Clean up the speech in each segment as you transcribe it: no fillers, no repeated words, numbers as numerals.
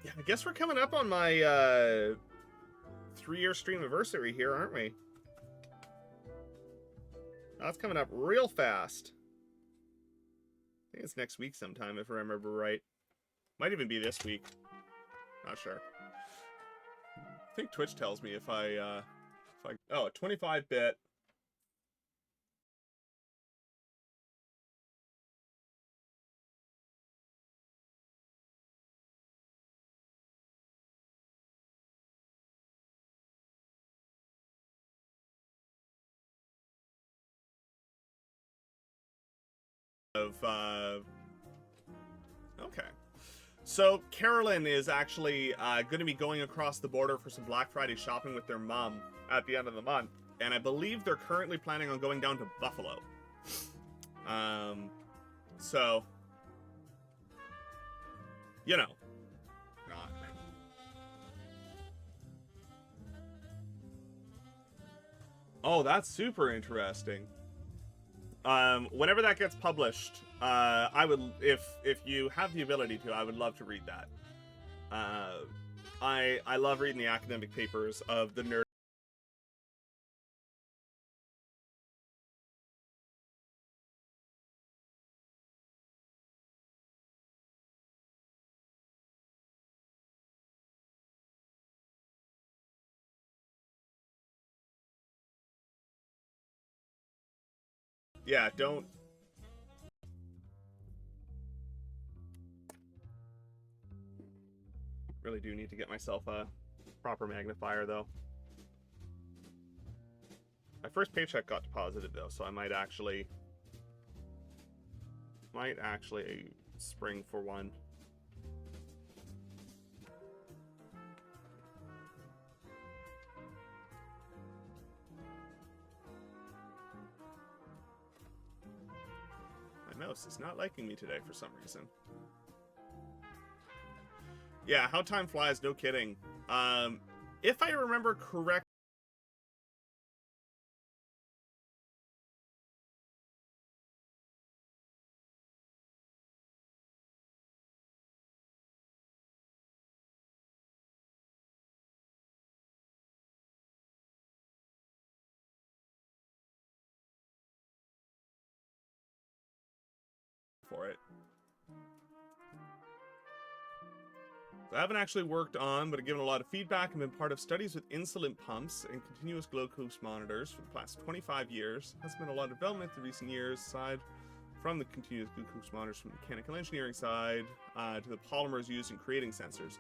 Yeah, I guess we're coming up on my 3-year stream anniversary here, aren't we? That's coming up real fast. I think it's next week sometime, if I remember right. Might even be this week. Not sure. I think Twitch tells me if I oh, 25-bit. Okay. So Carolyn is actually going to be going across the border for some Black Friday shopping with their mom at the end of the month, and I believe they're currently planning on going down to Buffalo. So, you know, not. Oh, that's super interesting. Whenever that gets published, I would, if you have the ability to, I would love to read that. I love reading the academic papers of the nerd. Yeah, don't. Really do need to get myself a proper magnifier, though. My first paycheck got deposited, though, so I might actually spring for one. My mouse is not liking me today for some reason. Yeah, how time flies, no kidding. If I remember correctly, for it. So I haven't actually worked on, but I've given a lot of feedback and been part of studies with insulin pumps and continuous glucose monitors for the past 25 years. Has been a lot of development in recent years, aside from the continuous glucose monitors from the mechanical engineering side to the polymers used in creating sensors.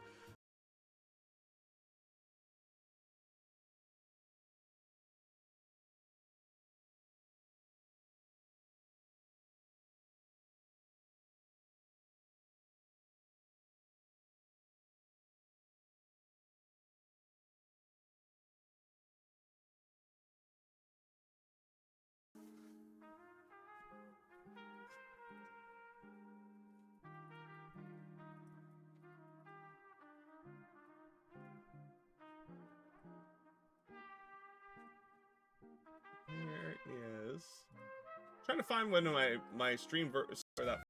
There is. I'm trying to find when my stream for that.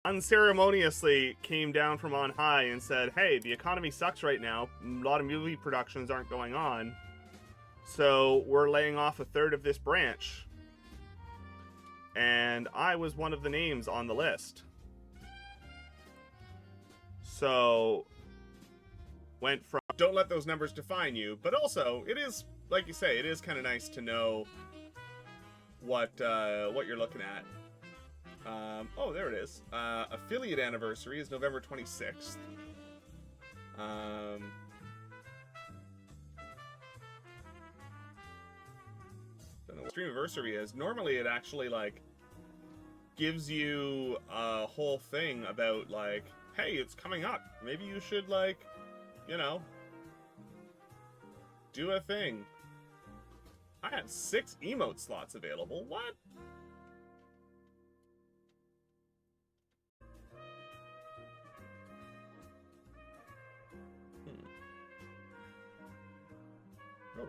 Unceremoniously came down from on high and said, hey, the economy sucks right now. A lot of movie productions aren't going on. So we're laying off 1/3 of this branch. And I was one of the names on the list. So went from don't let those numbers define you, but also it is, like you say, it is kind of nice to know what you're looking at. Oh, there it is. Affiliate anniversary is November 26th. Don't know what stream anniversary is. Normally it actually, like, gives you a whole thing about, like, hey, it's coming up. Maybe you should, like, you know, do a thing. I had 6 emote slots available. What?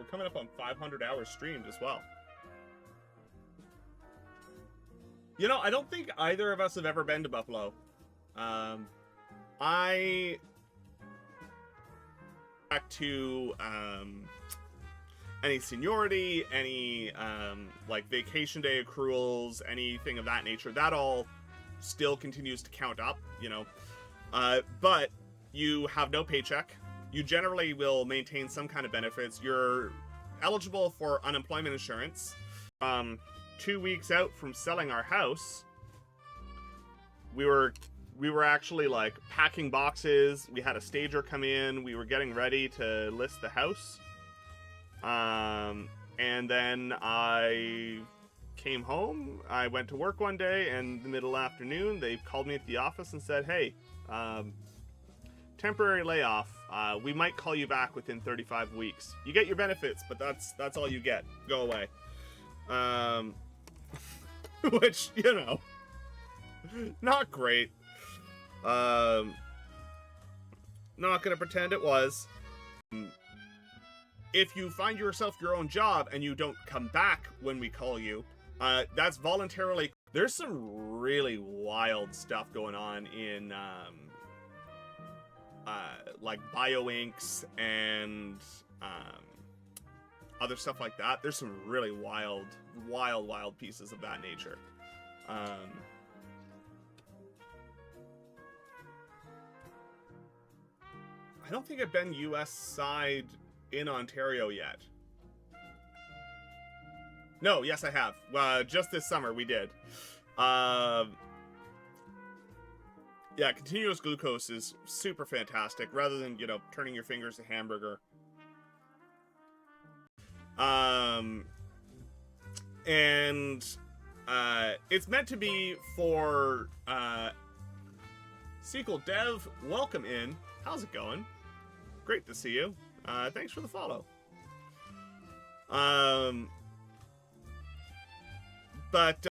coming up on 500 hours streamed as well. You know, I don't think either of us have ever been to Buffalo. I back to any seniority, any like vacation day accruals, anything of that nature. That all still continues to count up, you know. But you have no paycheck. You generally will maintain some kind of benefits. You're eligible for unemployment insurance. 2 weeks out from selling our house, we were actually like packing boxes. We had a stager come in. We were getting ready to list the house. And then I came home. I went to work one day, and in the middle afternoon, they called me at the office and said, "Hey, temporary layoff. We might call you back within 35 weeks. You get your benefits, but that's all you get. Go away." Which, you know, not great. Not gonna pretend it was. If you find yourself your own job and you don't come back when we call you, that's voluntarily. There's some really wild stuff going on in like bioinks and other stuff like that. There's some really wild pieces of that nature. I don't think I've been US side in Ontario yet. No, yes I have. Just this summer we did. Yeah, continuous glucose is super fantastic. Rather than, you know, turning your fingers to hamburger. And it's meant to be for SQL Dev. Welcome in. How's it going? Great to see you. Thanks for the follow. But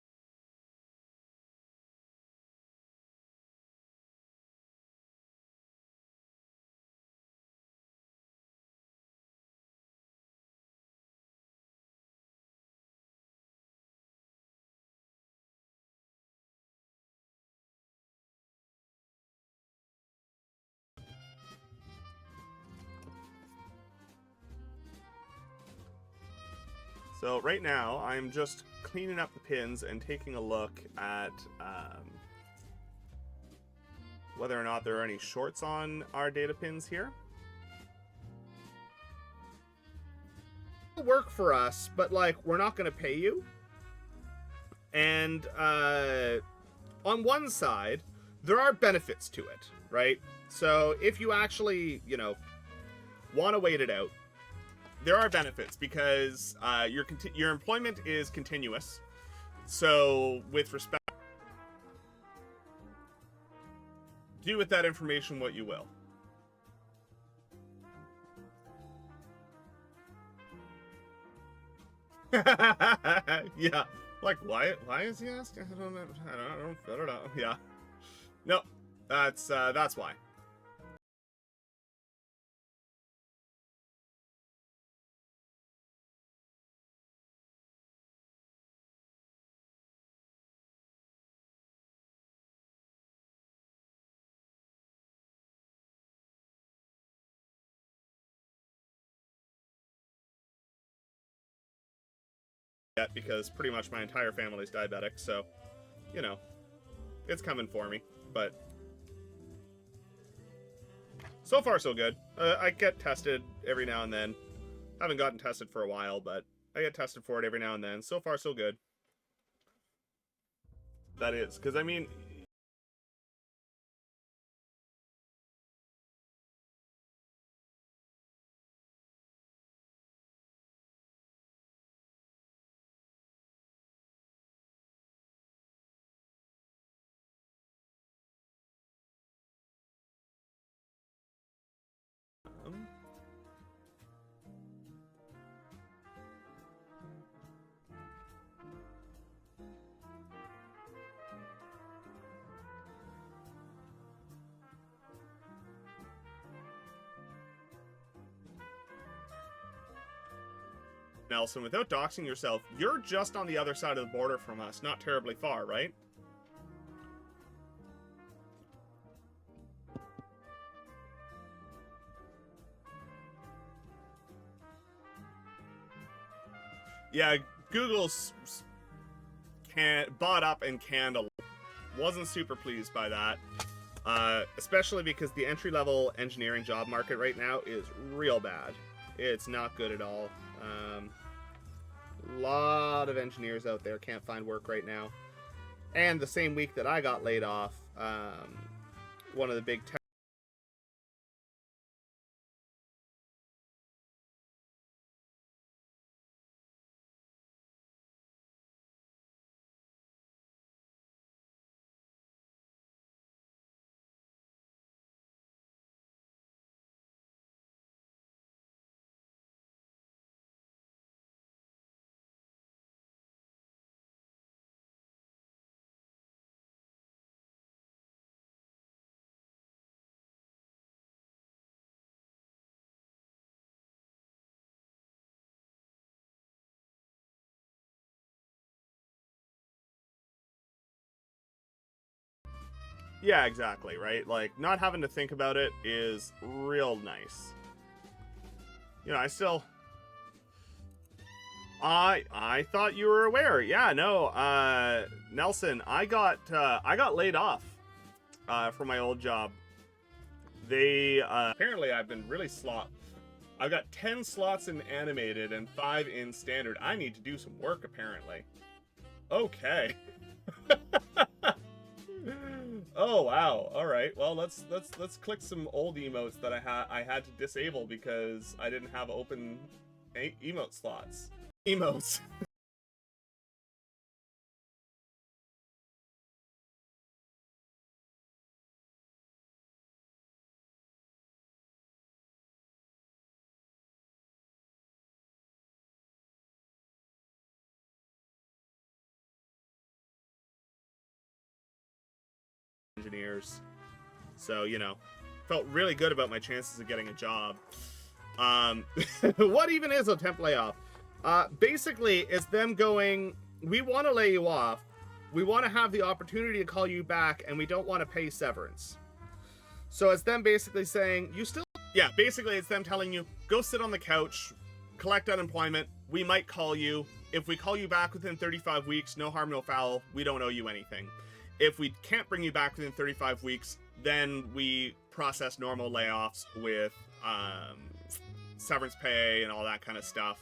so right now, I'm just cleaning up the pins and taking a look at whether or not there are any shorts on our data pins here. It'll work for us, but like, we're not going to pay you. And on one side, there are benefits to it, right? So if you actually, you know, want to wait it out, there are benefits because your employment is continuous. So with respect, do with that information what you will. Yeah, like why is he asking? I don't know. Yeah, no, that's why. Yet, because pretty much my entire family's diabetic, so, you know, it's coming for me, but so far so good. I get tested every now and then. Haven't gotten tested for a while, but I get tested for it every now and then. So far so good. That is, because I mean, Nelson, without doxing yourself, you're just on the other side of the border from us, not terribly far, right? Yeah, Google's bought up and canned a lot. Wasn't super pleased by that. Especially because the entry-level engineering job market right now is real bad. It's not good at all. A lot of engineers out there can't find work right now. And the same week that I got laid off, one of the big tech Yeah, exactly, right? Like, not having to think about it is real nice. You know, I thought you were aware. Yeah, no, Nelson, I got laid off from my old job. They apparently I've been really I've got 10 slots in animated and 5 in standard. I need to do some work apparently. Okay. Oh wow! All right. Well, let's click some old emotes that I had to disable because I didn't have open emote slots. Emotes. Engineers. So, you know, felt really good about my chances of getting a job. What even is a temp layoff? Basically, it's them going, we want to lay you off, we want to have the opportunity to call you back, and we don't want to pay severance. So it's them basically saying, yeah, basically it's them telling you, go sit on the couch, collect unemployment, we might call you. If we call you back within 35 weeks, no harm, no foul, we don't owe you anything. If we can't bring you back within 35 weeks, then we process normal layoffs with severance pay and all that kind of stuff.